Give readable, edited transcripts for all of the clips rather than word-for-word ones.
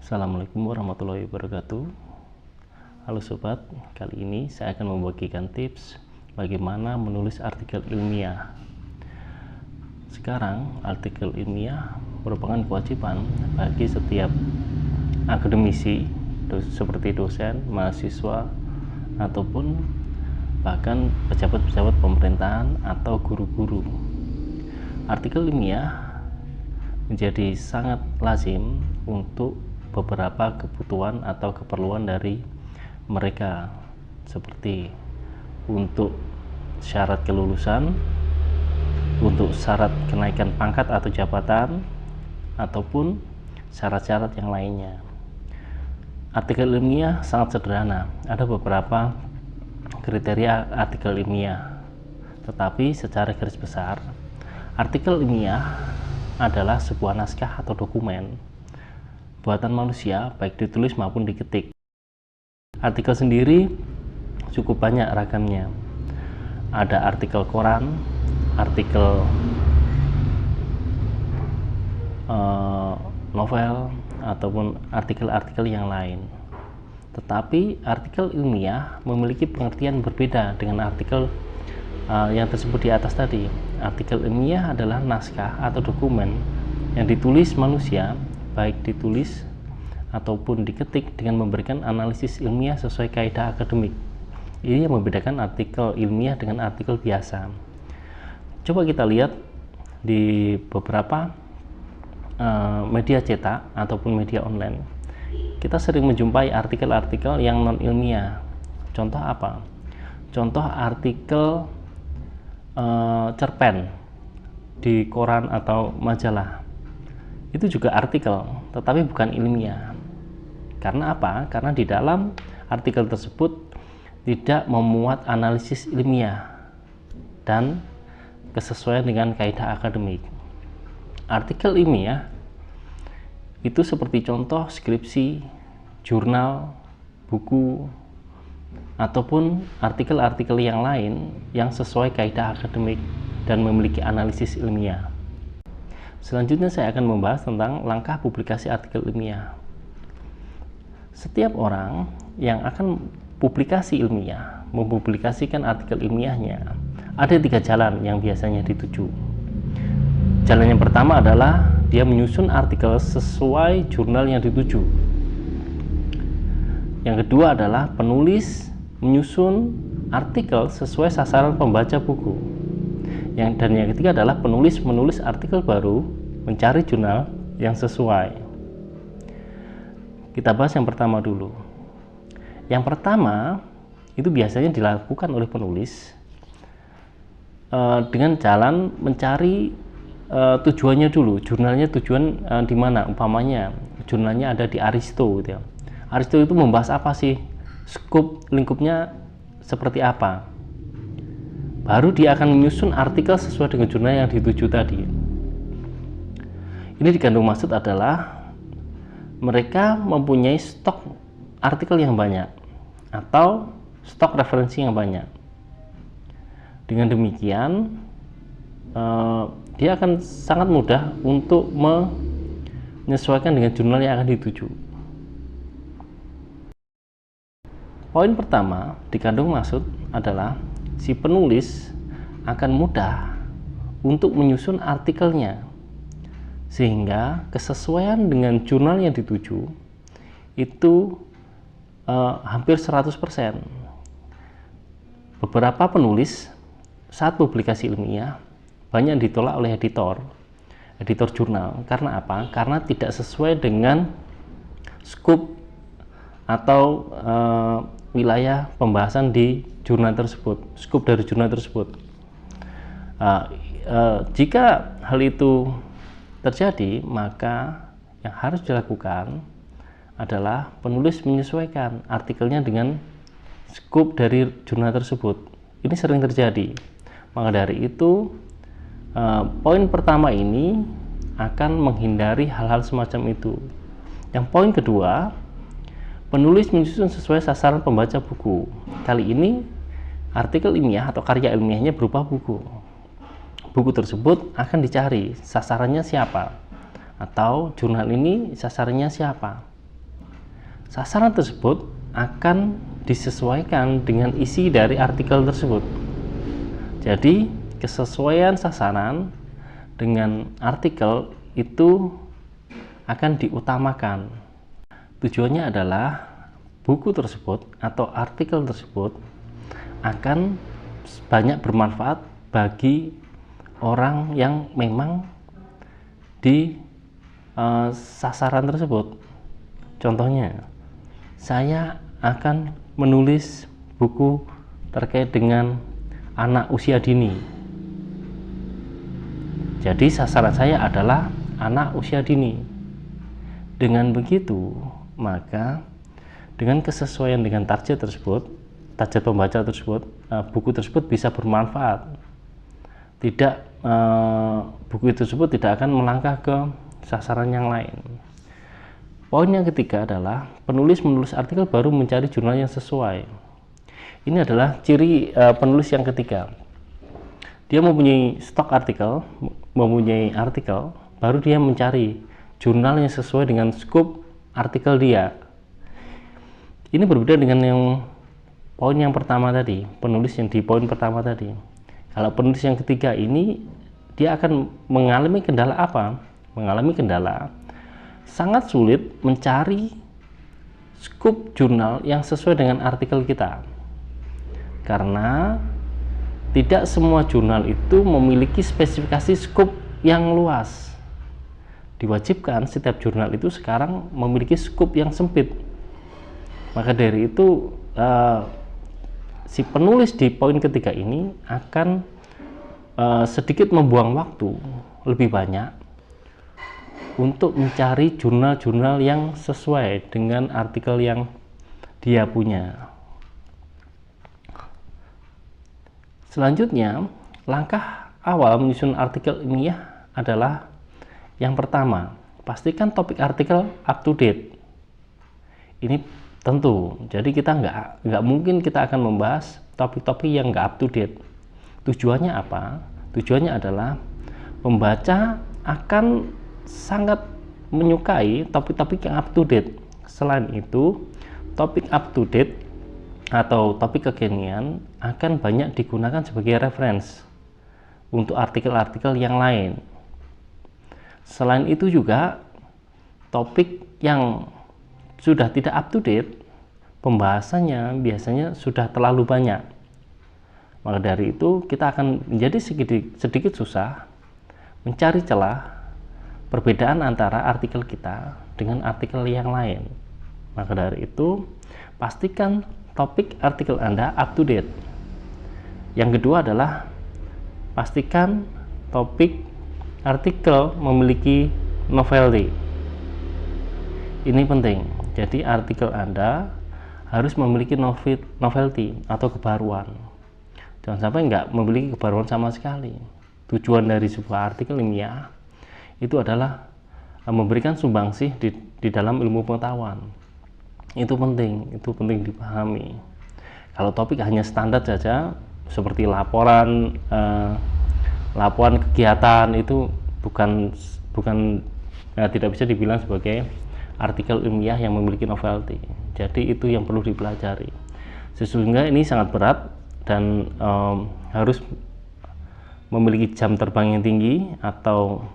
Assalamualaikum warahmatullahi wabarakatuh. Halo sobat, kali ini saya akan membagikan tips bagaimana menulis artikel ilmiah. Sekarang artikel ilmiah merupakan kewajiban bagi setiap akademisi seperti dosen, mahasiswa, ataupun bahkan pejabat-pejabat pemerintahan atau guru-guru. Artikel ilmiah menjadi sangat lazim untuk beberapa kebutuhan atau keperluan dari mereka, seperti untuk syarat kelulusan, untuk syarat kenaikan pangkat atau jabatan, ataupun syarat-syarat yang lainnya. Artikel ilmiah sangat sederhana, ada beberapa kriteria artikel ilmiah, tetapi secara garis besar artikel ilmiah adalah sebuah naskah atau dokumen buatan manusia, baik ditulis maupun diketik. Artikel sendiri cukup banyak ragamnya. Ada artikel koran, artikel novel, ataupun artikel-artikel yang lain. Tetapi artikel ilmiah memiliki pengertian berbeda dengan artikel yang tersebut di atas tadi. Artikel ilmiah adalah naskah atau dokumen yang ditulis manusia, baik ditulis ataupun diketik dengan memberikan analisis ilmiah sesuai kaidah akademik. Ini yang membedakan artikel ilmiah dengan artikel biasa. Coba kita lihat di beberapa media cetak ataupun media online. Kita sering menjumpai artikel-artikel yang non ilmiah. Contoh apa? Contoh artikel cerpen di koran atau majalah. Itu juga artikel, tetapi bukan ilmiah. Karena apa? Karena di dalam artikel tersebut tidak memuat analisis ilmiah dan kesesuaian dengan kaidah akademik. Artikel ilmiah itu seperti contoh skripsi, jurnal, buku, ataupun artikel-artikel yang lain yang sesuai kaidah akademik dan memiliki analisis ilmiah. Selanjutnya saya akan membahas tentang langkah publikasi artikel ilmiah. Setiap orang yang akan publikasi ilmiah, mempublikasikan artikel ilmiahnya, ada 3 jalan yang biasanya dituju. Jalan yang pertama adalah dia menyusun artikel sesuai jurnal yang dituju. Yang kedua adalah penulis menyusun artikel sesuai sasaran pembaca buku. Dan yang ketiga adalah penulis menulis artikel baru, mencari jurnal yang sesuai. Kita bahas yang pertama dulu. Yang pertama itu biasanya dilakukan oleh penulis dengan jalan mencari tujuannya dulu. Jurnalnya tujuan di mana? Umpamanya jurnalnya ada di Aristo gitu ya. Aristo itu membahas apa sih? Skop lingkupnya seperti apa? Baru dia akan menyusun artikel sesuai dengan jurnal yang dituju tadi. Ini dikandung maksud adalah mereka mempunyai stok artikel yang banyak atau stok referensi yang banyak. Dengan demikian dia akan sangat mudah untuk menyesuaikan dengan jurnal yang akan dituju. Poin pertama dikandung maksud adalah si penulis akan mudah untuk menyusun artikelnya sehingga kesesuaian dengan jurnal yang dituju itu hampir 100%. Beberapa penulis saat publikasi ilmiah banyak ditolak oleh editor jurnal. Karena apa? Karena tidak sesuai dengan skop atau wilayah pembahasan di jurnal tersebut, skop dari jurnal tersebut. Jika hal itu terjadi, maka yang harus dilakukan adalah penulis menyesuaikan artikelnya dengan skop dari jurnal tersebut. Ini sering terjadi. Maka dari itu, poin pertama ini akan menghindari hal-hal semacam itu. Yang poin kedua, penulis menyusun sesuai sasaran pembaca buku. Kali ini artikel ilmiah atau karya ilmiahnya berupa buku. Buku tersebut akan dicari sasarannya siapa, atau jurnal ini sasarannya siapa. sasaran tersebut akan disesuaikan dengan isi dari artikel tersebut. Jadi kesesuaian sasaran dengan artikel itu akan diutamakan. Tujuannya adalah buku tersebut atau artikel tersebut akan banyak bermanfaat bagi orang yang memang di sasaran tersebut. Contohnya, saya akan menulis buku terkait dengan anak usia dini. Jadi sasaran saya adalah anak usia dini. Dengan begitu, maka dengan kesesuaian dengan target tersebut, target pembaca tersebut, buku tersebut bisa bermanfaat. Buku tersebut tidak akan melangkah ke sasaran yang lain. Poin yang ketiga adalah penulis menulis artikel baru mencari jurnal yang sesuai. Ini adalah ciri penulis yang ketiga. Dia mempunyai stok artikel, mempunyai artikel, baru dia mencari jurnal yang sesuai dengan skop artikel dia. Ini berbeda dengan yang poin yang pertama tadi, penulis yang di poin pertama tadi. Kalau penulis yang ketiga ini, dia akan mengalami kendala apa? Mengalami kendala sangat sulit mencari skop jurnal yang sesuai dengan artikel kita, karena tidak semua jurnal itu memiliki spesifikasi skop yang luas. Diwajibkan setiap jurnal itu sekarang memiliki skop yang sempit. Maka dari itu si penulis di poin ketiga ini akan sedikit membuang waktu lebih banyak untuk mencari jurnal-jurnal yang sesuai dengan artikel yang dia punya. Selanjutnya, langkah awal menyusun artikel ilmiah adalah yang pertama, pastikan topik artikel up to date. Ini tentu, jadi kita nggak mungkin kita akan membahas topik-topik yang nggak up to date. Tujuannya apa? Tujuannya adalah pembaca akan sangat menyukai topik-topik yang up to date. Selain itu, topik up to date atau topik kekinian akan banyak digunakan sebagai referensi untuk artikel-artikel yang lain. Selain itu juga, topik yang sudah tidak up to date, pembahasannya biasanya sudah terlalu banyak. Maka dari itu, kita akan menjadi sedikit susah mencari celah perbedaan antara artikel kita dengan artikel yang lain. Maka dari itu, pastikan topik artikel Anda up to date. Yang kedua adalah pastikan topik artikel memiliki novelty. Ini penting. Jadi artikel Anda harus memiliki novelty atau kebaruan. Jangan sampai nggak memiliki kebaruan sama sekali. Tujuan dari sebuah artikel ilmiah itu adalah memberikan sumbangsih di dalam ilmu pengetahuan. Itu penting dipahami. Kalau topik hanya standar saja seperti laporan kegiatan, itu bukan tidak bisa dibilang sebagai artikel ilmiah yang memiliki novelty. Jadi itu yang perlu dipelajari. Sesungguhnya ini sangat berat dan harus memiliki jam terbang yang tinggi atau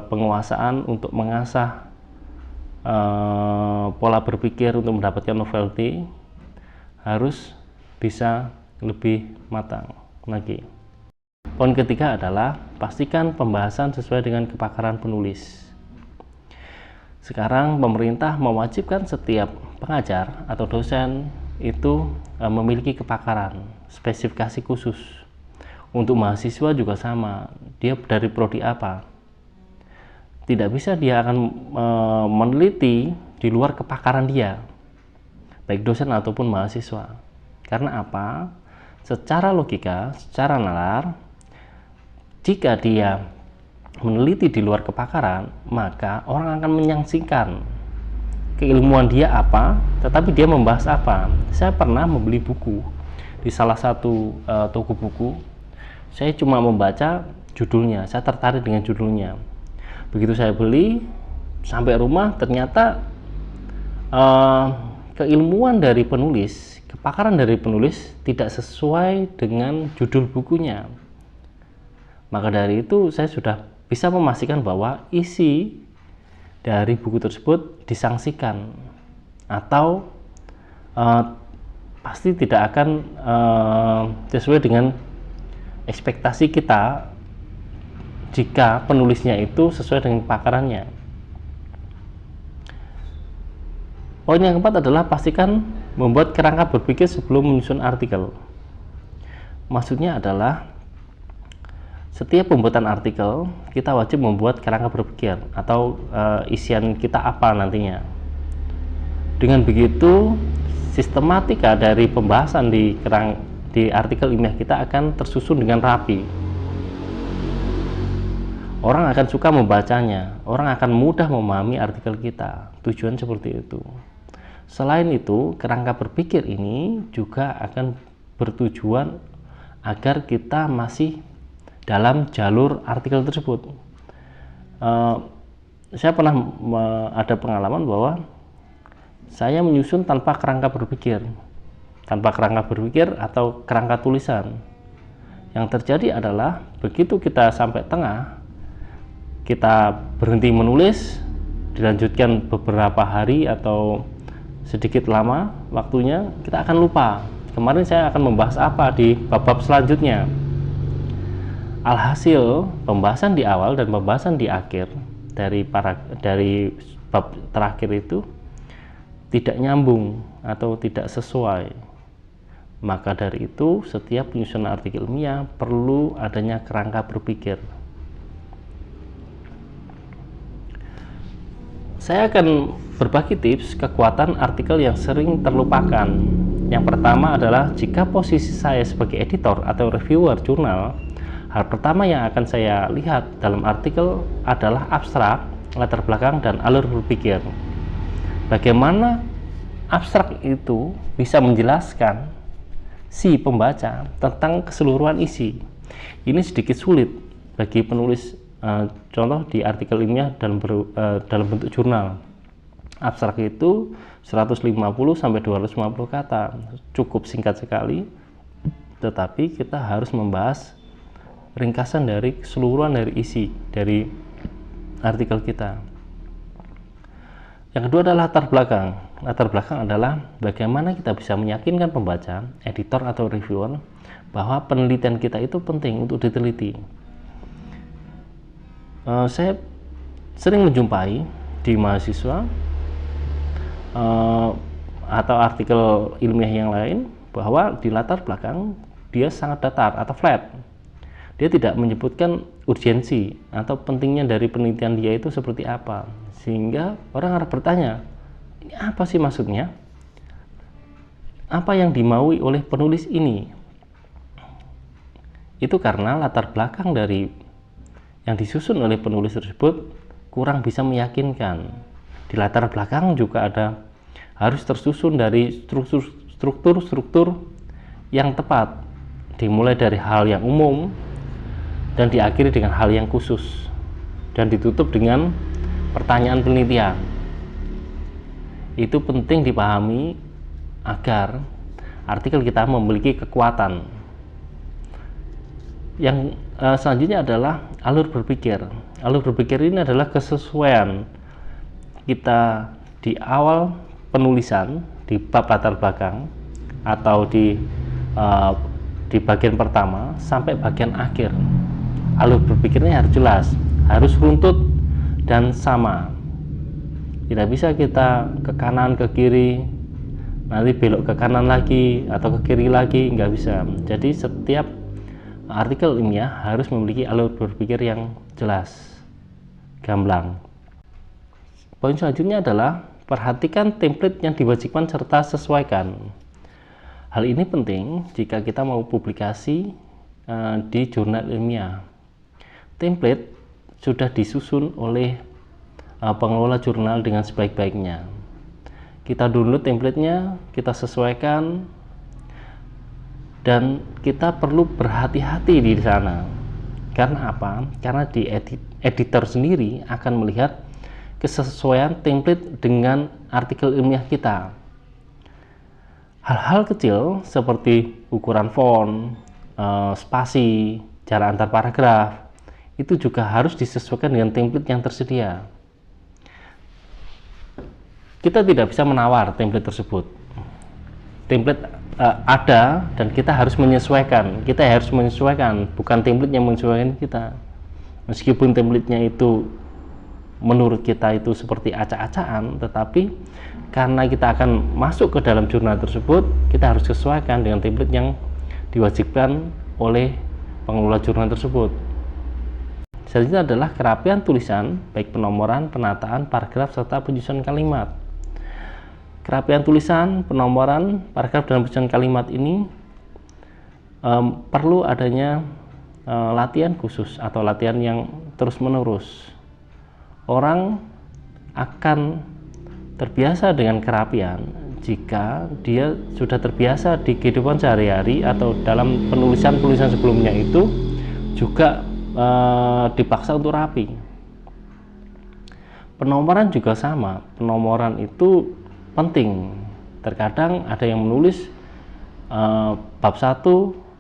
penguasaan untuk mengasah pola berpikir untuk mendapatkan novelty, harus bisa lebih matang lagi. Poin ketiga adalah pastikan pembahasan sesuai dengan kepakaran penulis. Sekarang pemerintah mewajibkan setiap pengajar atau dosen itu memiliki kepakaran, spesifikasi khusus. Untuk mahasiswa juga sama, dia dari prodi apa. Tidak bisa dia akan meneliti di luar kepakaran dia, baik dosen ataupun mahasiswa. Karena apa? Secara logika, secara nalar, jika dia meneliti di luar kepakaran, maka orang akan menyangsingkan keilmuan dia apa, tetapi dia membahas apa. Saya pernah membeli buku di salah satu toko buku. Saya cuma membaca judulnya, saya tertarik dengan judulnya. Begitu saya beli, sampai rumah ternyata eh, keilmuan dari penulis, kepakaran dari penulis tidak sesuai dengan judul bukunya. Maka dari itu saya sudah bisa memastikan bahwa isi dari buku tersebut disangsikan atau pasti tidak akan sesuai dengan ekspektasi kita jika penulisnya itu sesuai dengan kepakarannya. Poin yang keempat adalah pastikan membuat kerangka berpikir sebelum menyusun artikel. Maksudnya adalah setiap pembuatan artikel kita wajib membuat kerangka berpikir atau isian kita apa nantinya. Dengan begitu sistematika dari pembahasan di artikel ilmiah kita akan tersusun dengan rapi. Orang akan suka membacanya, orang akan mudah memahami artikel kita. Tujuan seperti itu. Selain itu, kerangka berpikir ini juga akan bertujuan agar kita masih dalam jalur artikel tersebut. Saya pernah ada pengalaman bahwa saya menyusun tanpa kerangka berpikir atau kerangka tulisan. Yang terjadi adalah begitu kita sampai tengah, kita berhenti menulis, dilanjutkan beberapa hari atau sedikit lama waktunya, kita akan lupa kemarin saya akan membahas apa di bab-bab selanjutnya. Alhasil pembahasan di awal dan pembahasan di akhir dari bab terakhir itu tidak nyambung atau tidak sesuai. Maka dari itu setiap penyusunan artikel ilmiah perlu adanya kerangka berpikir. Saya akan berbagi tips kekuatan artikel yang sering terlupakan. Yang pertama adalah jika posisi saya sebagai editor atau reviewer jurnal, hal pertama yang akan saya lihat dalam artikel adalah abstrak, latar belakang, dan alur berpikir. Bagaimana abstrak itu bisa menjelaskan si pembaca tentang keseluruhan isi. Ini sedikit sulit bagi penulis. Contoh di artikel ilmiah dalam bentuk jurnal. Abstrak itu 150 sampai 250 kata, cukup singkat sekali, tetapi kita harus membahas ringkasan dari keseluruhan dari isi dari artikel kita. Yang kedua adalah latar belakang. Latar belakang adalah bagaimana kita bisa meyakinkan pembaca, editor atau reviewer bahwa penelitian kita itu penting untuk diteliti. Saya sering menjumpai di mahasiswa atau artikel ilmiah yang lain bahwa di latar belakang dia sangat datar atau flat. Dia tidak menyebutkan urgensi atau pentingnya dari penelitian dia itu seperti apa, sehingga orang harus bertanya, ini apa sih maksudnya? Apa yang dimaui oleh penulis ini? Itu karena latar belakang dari yang disusun oleh penulis tersebut kurang bisa meyakinkan. Di latar belakang juga harus tersusun dari struktur yang tepat, dimulai dari hal yang umum dan diakhiri dengan hal yang khusus dan ditutup dengan pertanyaan penelitian. Itu penting dipahami agar artikel kita memiliki kekuatan. Yang selanjutnya adalah alur berpikir. Alur berpikir ini adalah kesesuaian kita di awal penulisan di bab latar belakang atau di bagian pertama sampai bagian akhir. Alur berpikirnya harus jelas, harus runtut dan sama. Tidak bisa kita ke kanan ke kiri, nanti belok ke kanan lagi atau ke kiri lagi, nggak bisa. Jadi setiap artikel ilmiah harus memiliki alur berpikir yang jelas, gamblang. Poin selanjutnya adalah perhatikan template yang diwajibkan serta sesuaikan. Hal ini penting jika kita mau publikasi di jurnal ilmiah. Template sudah disusun oleh pengelola jurnal dengan sebaik-baiknya. Kita download templatenya, kita sesuaikan, dan kita perlu berhati-hati di sana. Karena apa? Karena di editor sendiri akan melihat kesesuaian template dengan artikel ilmiah kita. Hal-hal kecil seperti ukuran font, spasi, jarak antar paragraf, itu juga harus disesuaikan dengan template yang tersedia. Kita tidak bisa menawar template tersebut. Template ada dan kita harus menyesuaikan. Kita harus menyesuaikan, bukan template yang menyesuaikan kita. Meskipun template-nya itu menurut kita itu seperti acak-acakan, tetapi karena kita akan masuk ke dalam jurnal tersebut, kita harus sesuaikan dengan template yang diwajibkan oleh pengelola jurnal tersebut. Selanjutnya adalah kerapian tulisan, baik penomoran, penataan, paragraf, serta penyusunan kalimat. Kerapian tulisan, penomoran, paragraf, dan penyusunan kalimat ini perlu adanya latihan khusus atau latihan yang terus-menerus. Orang akan terbiasa dengan kerapian jika dia sudah terbiasa di kehidupan sehari-hari atau dalam penulisan sebelumnya itu juga dipaksa untuk rapi. Penomoran juga sama. Penomoran itu penting. Terkadang ada yang menulis bab 1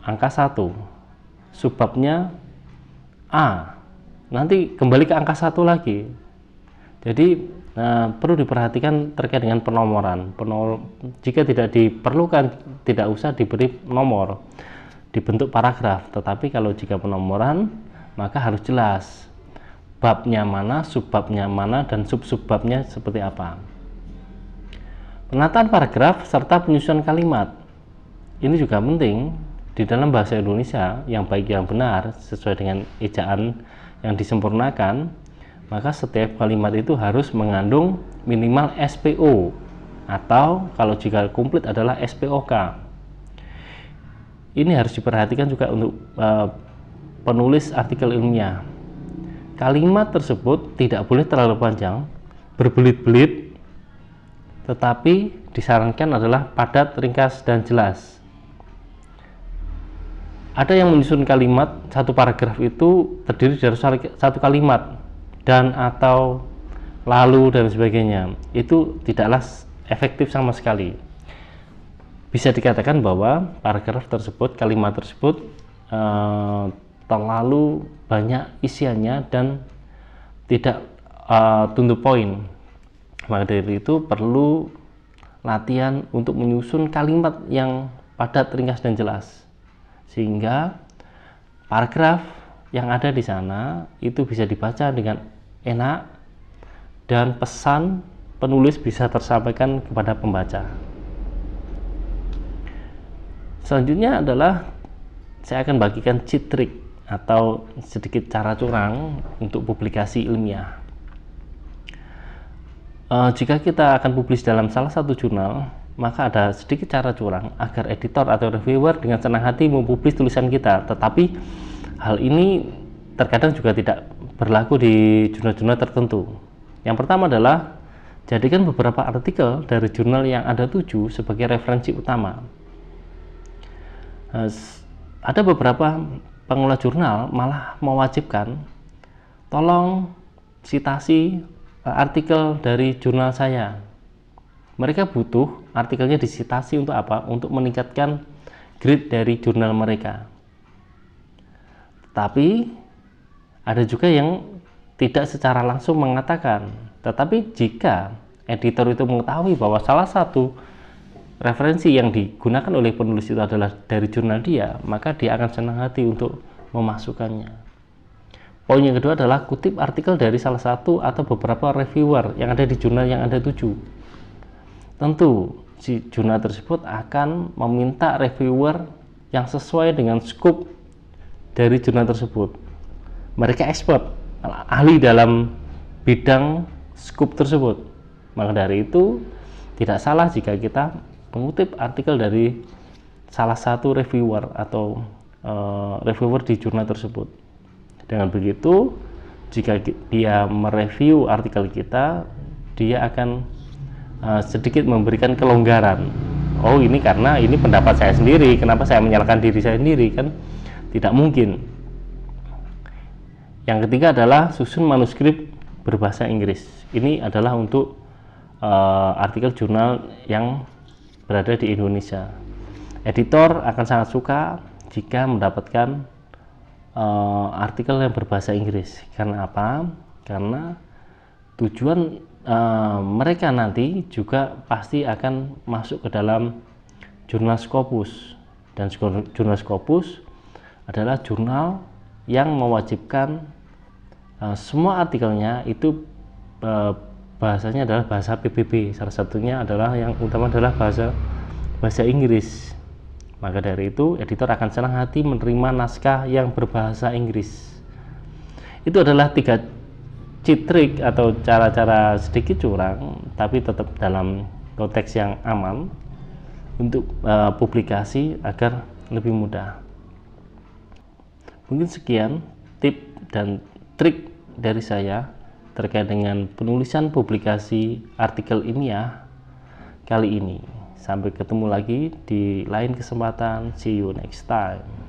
angka 1, subbabnya A, nanti kembali ke angka 1 lagi. Jadi perlu diperhatikan terkait dengan penomoran. Jika tidak diperlukan, tidak usah diberi nomor, dibentuk paragraf. Tetapi kalau jika penomoran, maka harus jelas babnya mana, subbabnya mana, dan sub-subbabnya seperti apa. Penataan paragraf serta penyusunan kalimat ini juga penting di dalam bahasa Indonesia yang baik yang benar sesuai dengan ejaan yang disempurnakan. Maka setiap kalimat itu harus mengandung minimal SPO atau kalau jika komplit adalah SPOK. Ini harus diperhatikan juga untuk penulis artikel ilmiah. Kalimat tersebut tidak boleh terlalu panjang, berbelit-belit, tetapi disarankan adalah padat, ringkas, dan jelas. Ada yang menyusun kalimat, satu paragraf itu terdiri dari satu kalimat dan atau lalu dan sebagainya. Itu tidaklah efektif sama sekali. Bisa dikatakan bahwa paragraf tersebut, kalimat tersebut terlalu banyak isiannya dan tidak to the point. Maka dari itu perlu latihan untuk menyusun kalimat yang padat, ringkas, dan jelas, sehingga paragraf yang ada di sana itu bisa dibaca dengan enak dan pesan penulis bisa tersampaikan kepada pembaca. Selanjutnya adalah saya akan bagikan cheat trick atau sedikit cara curang untuk publikasi ilmiah. Jika kita akan publis dalam salah satu jurnal, maka ada sedikit cara curang agar editor atau reviewer dengan senang hati mempublis tulisan kita. Tetapi hal ini terkadang juga tidak berlaku di jurnal-jurnal tertentu. Yang pertama adalah jadikan beberapa artikel dari jurnal yang Anda tuju sebagai referensi utama. Ada beberapa pengelola jurnal malah mewajibkan tolong citasi artikel dari jurnal saya. Mereka butuh artikelnya disitasi untuk apa? Untuk meningkatkan grade dari jurnal mereka. Tapi ada juga yang tidak secara langsung mengatakan, tetapi jika editor itu mengetahui bahwa salah satu referensi yang digunakan oleh penulis itu adalah dari jurnal dia, maka dia akan senang hati untuk memasukkannya. Poin yang kedua adalah kutip artikel dari salah satu atau beberapa reviewer yang ada di jurnal yang Anda tuju. Tentu si jurnal tersebut akan meminta reviewer yang sesuai dengan scope dari jurnal tersebut. Mereka expert, ahli dalam bidang scope tersebut. Maka dari itu tidak salah jika kita mengutip artikel dari salah satu reviewer atau reviewer di jurnal tersebut. Dengan begitu, jika dia mereview artikel kita, dia akan sedikit memberikan kelonggaran. Oh, ini karena ini pendapat saya sendiri, kenapa saya menyalahkan diri saya sendiri? Kan tidak mungkin. Yang ketiga adalah susun manuskrip berbahasa Inggris. Ini adalah untuk artikel jurnal yang berada di Indonesia. Editor akan sangat suka jika mendapatkan artikel yang berbahasa Inggris. Karena apa? Karena tujuan mereka nanti juga pasti akan masuk ke dalam jurnal Scopus, dan jurnal Scopus adalah jurnal yang mewajibkan semua artikelnya itu bahasanya adalah bahasa PBB. Salah satunya adalah yang utama adalah bahasa Inggris. Maka dari itu editor akan senang hati menerima naskah yang berbahasa Inggris. Itu adalah 3 trik atau cara-cara sedikit curang tapi tetap dalam konteks yang aman untuk publikasi agar lebih mudah. Mungkin sekian tip dan trik dari saya terkait dengan penulisan publikasi artikel ilmiah kali ini. Sampai ketemu lagi di lain kesempatan. See you next time.